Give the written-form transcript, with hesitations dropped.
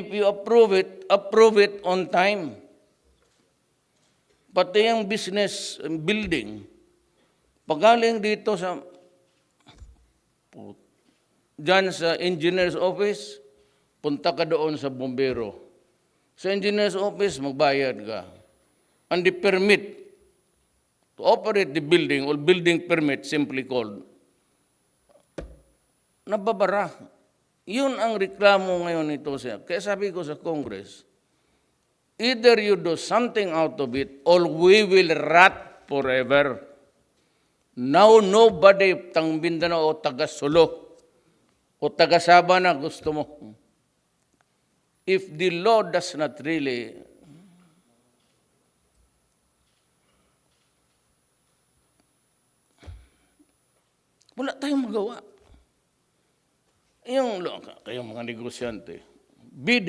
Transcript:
If you approve it on time. Pati yung business building, pagaling dito dyan sa engineer's office, punta ka doon sa bombero. Sa engineer's office, magbayad ka. And the permit to operate the building, or building permit, simply called, nababara. Yun ang reklamo ngayon nito siya. Kaya sabi ko sa Congress, either you do something out of it, or we will rot forever. Now, nobody, tang Mindanao o taga-Sulo, o taga-Saba na gusto mo. If the law does not really wala tayong magawa. Kayong mga negosyante, bidding.